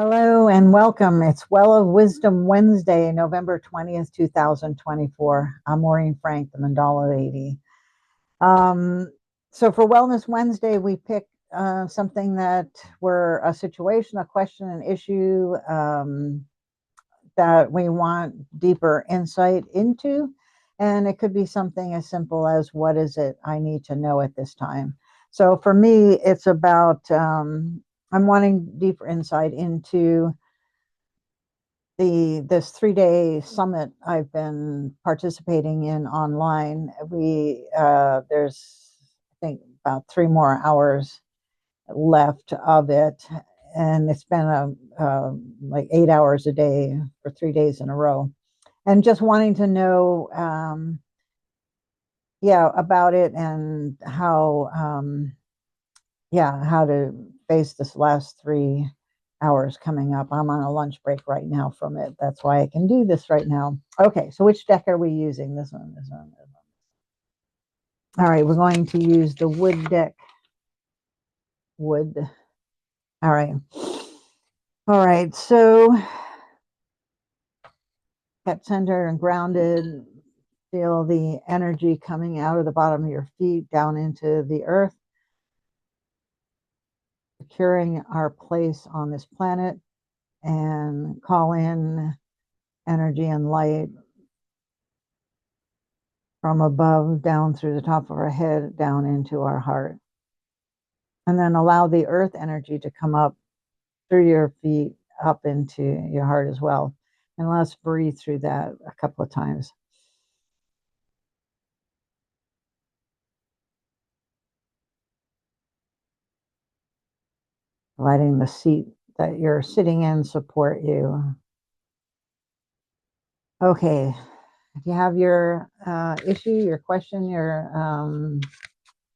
Hello and welcome. It's Well of Wisdom Wednesday, November 20th, 2024. I'm Maureen Frank, the Mandala Lady. Um, so for Wellness Wednesday, we pick something that were a situation, a question, an issue that we want deeper insight into. And it could be something as simple as, what is it I need to know at this time? So for me, it's about I'm wanting deeper insight into this 3-day summit I've been participating in online. There's, I think, about 3 more hours left of it, and it's been like 8 hours a day for 3 days in a row. And just wanting to know, yeah, about it and how to face this last 3 hours coming up. I'm on a lunch break right now from it. That's why I can do this right now. Okay, so which deck are we using? This one, this one, this one. All right, we're going to use the wood deck. Wood. All right. All right, so get centered and grounded. Feel the energy coming out of the bottom of your feet down into the earth, securing our place on this planet, and call in energy and light from above down through the top of our head down into our heart. And then allow the earth energy to come up through your feet up into your heart as well. And let's breathe through that a couple of times. Letting the seat that you're sitting in support you. Okay, if you have your issue, your question, your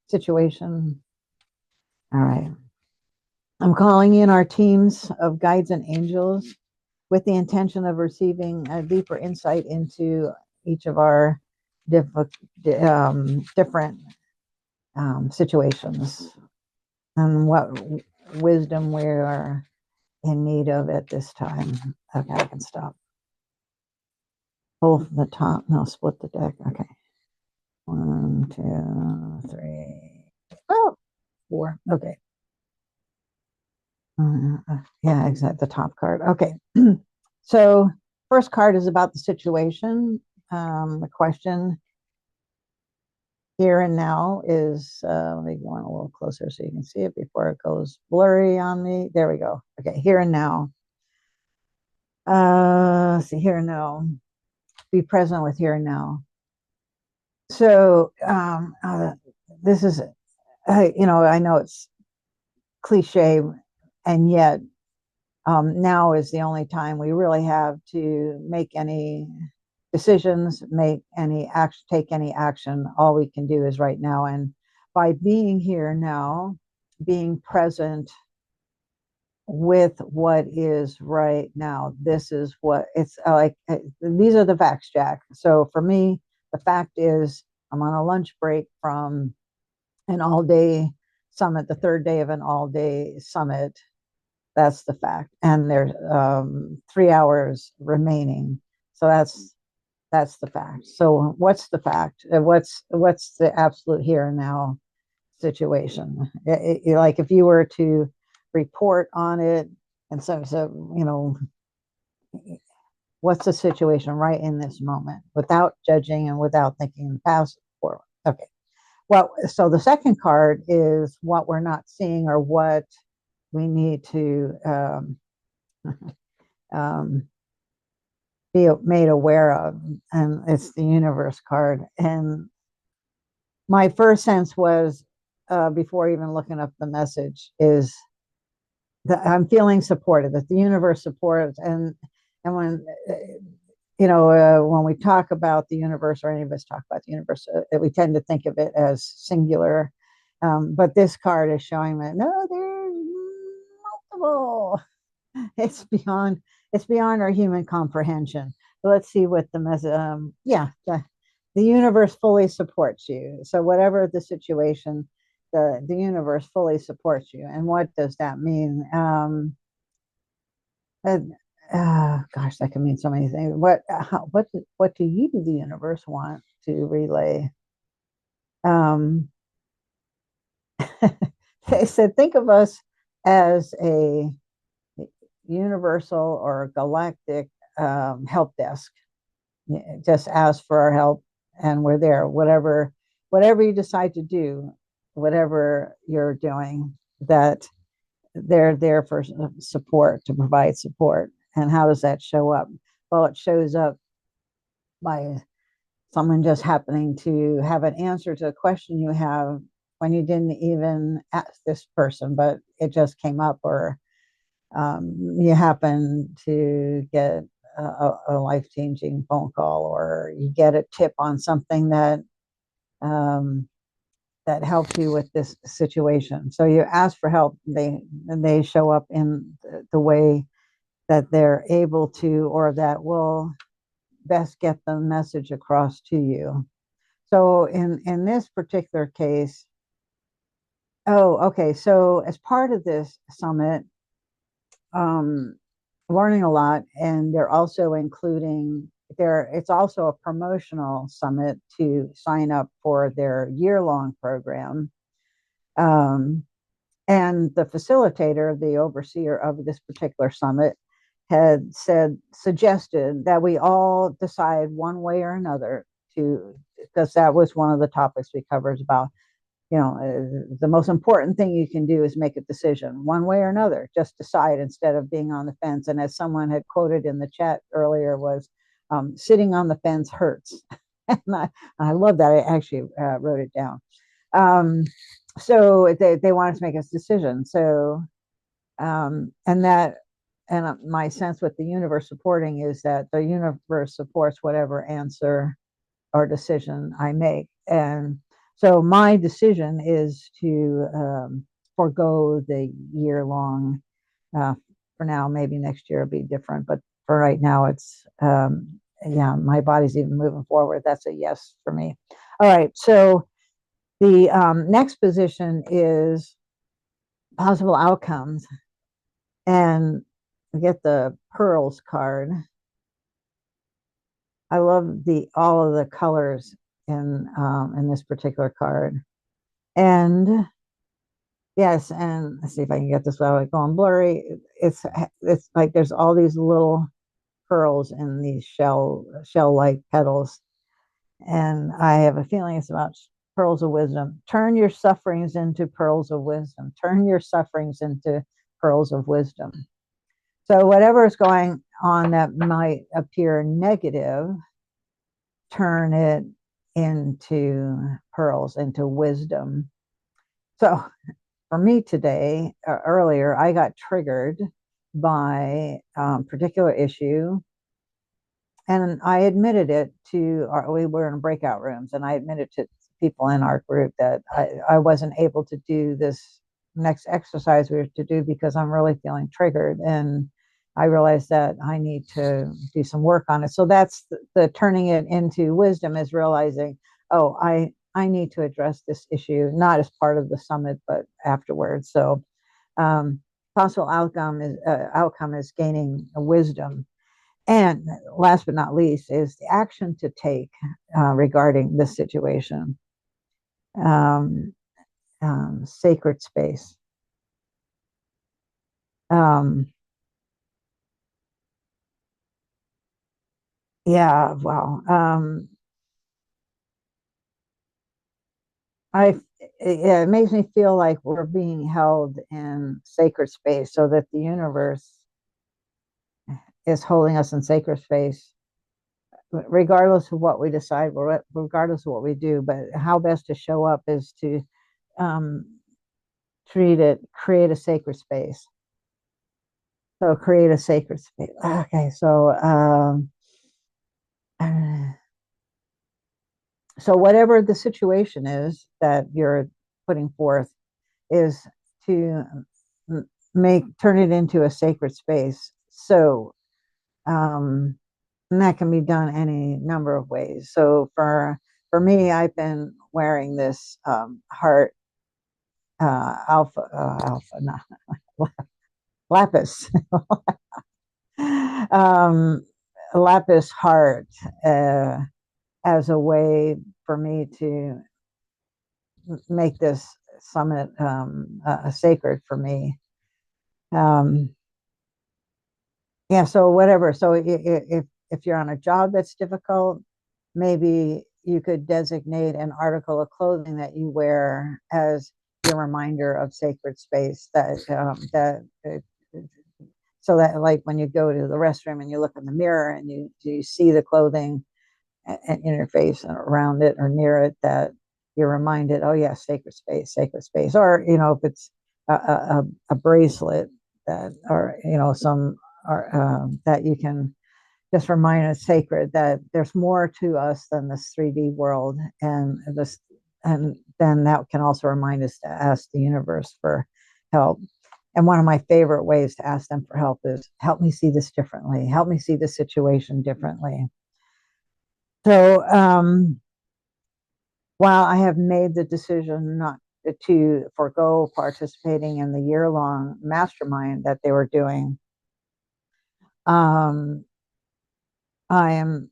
situation. All right. I'm calling in our teams of guides and angels with the intention of receiving a deeper insight into each of our different situations and what wisdom we are in need of at this time. Okay, I can stop. Pull from the top. No, split the deck. Okay. 1, 2, 3. Oh, 4. Okay. Yeah, exactly. The top card. Okay. So first card is about the situation. The question here and now is, let me go on a little closer so you can see it before it goes blurry on me. There we go. Okay, here and now. See, here and now. Be present with here and now. So this is, I know it's cliche, and yet now is the only time we really have to make any decisions, take any action. All we can do is right now. And by being here now, being present with what is right now, this is what it's like. These are the facts, Jack. So for me, the fact is I'm on a lunch break from an all-day summit, the third day of an all-day summit. That's the fact. And there's 3 hours remaining. So that's the fact. So what's the fact? What's the absolute here and now situation? Like if you were to report on it, and so what's the situation right in this moment, without judging and without thinking in the past or forward. Okay. Well, so the second card is what we're not seeing, or what we need to be made aware of, and it's the universe card. And my first sense was, before even looking up the message, is that I'm feeling supported, that the universe supports. And when we talk about the universe, or any of us talk about the universe, we tend to think of it as singular. But this card is showing that no, there's multiple. It's beyond our human comprehension. But let's see what the message. The universe fully supports you. So whatever the situation, the universe fully supports you. And what does that mean? And, gosh, that can mean so many things. What do you, the universe, want to relay? Um, they said, think of us as a universal or galactic help desk. Just ask for our help, and we're there. Whatever you decide to do, whatever you're doing, that they're there for support, to provide support. And how does that show up? Well, it shows up by someone just happening to have an answer to a question you have when you didn't even ask this person, but it just came up, or you happen to get a life-changing phone call, or you get a tip on something um, that helps you with this situation. So you ask for help, they show up in the way that they're able to, or that will best get the message across to you. So in this particular case, oh, okay. So as part of this summit, um, learning a lot, and they're also including there. It's also a promotional summit to sign up for their year-long program. Um, and the facilitator, the overseer of this particular summit, had suggested that we all decide one way or another to, because that was one of the topics we covered about, the most important thing you can do is make a decision one way or another. Just decide instead of being on the fence. And as someone had quoted in the chat earlier, was sitting on the fence hurts. And I love that. I actually wrote it down. Um, so they wanted to make a decision. So, and my sense with the universe supporting is that the universe supports whatever answer or decision I make. And so my decision is to forego the year long. For now, maybe next year will be different, but for right now, it's yeah, my body's even moving forward. That's a yes for me. All right, so the next position is possible outcomes, and we get the pearls card. I love the all of the colors in this particular card. And yes, and let's see if I can get this without going blurry. It's like there's all these little pearls in these shell-like petals, and I have a feeling it's about pearls of wisdom. Turn your sufferings into pearls of wisdom. Turn your sufferings into pearls of wisdom. So whatever is going on that might appear negative, turn it into pearls, into wisdom. So for me today, earlier, I got triggered by a particular issue. And I admitted it to we were in breakout rooms, and I admitted to people in our group that I wasn't able to do this next exercise we were to do because I'm really feeling triggered. And I realized that I need to do some work on it. So that's the turning it into wisdom, is realizing, oh, I need to address this issue, not as part of the summit, but afterwards. So possible outcome is gaining wisdom. And last but not least is the action to take regarding this situation. Um, Sacred space. Um, yeah, well, I it makes me feel like we're being held in sacred space, so that the universe is holding us in sacred space, regardless of what we decide, regardless of what we do. But how best to show up is to um, create a sacred space. So create a sacred space. Okay, so whatever the situation is that you're putting forth, is to turn it into a sacred space. So and that can be done any number of ways. So for me, I've been wearing this heart alpha, not lapis um, lapis heart uh, as a way for me to make this summit sacred for me. Um, yeah, so whatever. So if you're on a job that's difficult, maybe you could designate an article of clothing that you wear as your reminder of sacred space. So that, like, when you go to the restroom and you look in the mirror and you see the clothing in your face and around it or near it, that you're reminded, oh yeah, sacred space. Or if it's a bracelet that, or some, or that you can just remind us sacred, that there's more to us than this 3D world, and then that can also remind us to ask the universe for help. And one of my favorite ways to ask them for help is, help me see this differently, help me see this situation differently. So while I have made the decision not to forego participating in the year-long mastermind that they were doing, um, I am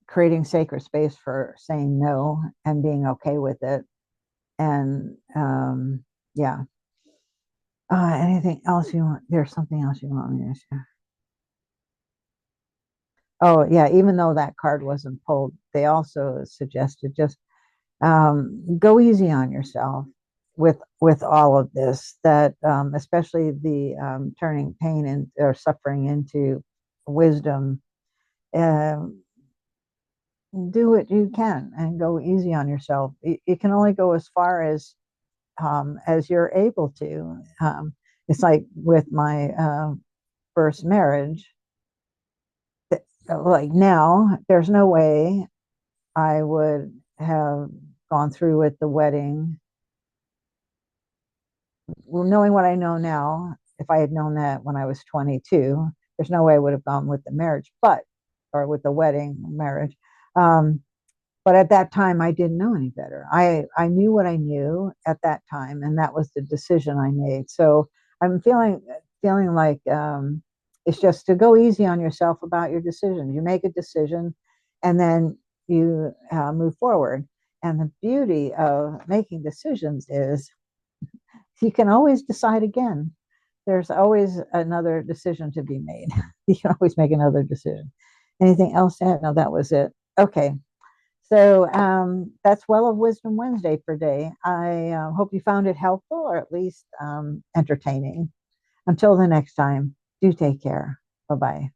creating sacred space for saying no and being okay with it. And yeah. Anything else you want? There's something else you want me to share? Oh, yeah. Even though that card wasn't pulled, they also suggested just go easy on yourself with all of this. That especially the turning pain and or suffering into wisdom. Um, do what you can and go easy on yourself. You can only go as you're able to. It's like with my first marriage. Like now, there's no way I would have gone through with the wedding. Well, knowing what I know now, if I had known that when I was 22, there's no way I would have gone with the marriage, or with the wedding marriage. Um, but at that time, I didn't know any better. I knew what I knew at that time, and that was the decision I made. So I'm feeling like it's just to go easy on yourself about your decision. You make a decision, and then you move forward. And the beauty of making decisions is you can always decide again. There's always another decision to be made. You can always make another decision. Anything else to add? No, that was it. Okay. So that's Well of Wisdom Wednesday for day. I hope you found it helpful, or at least entertaining. Until the next time, do take care. Bye bye.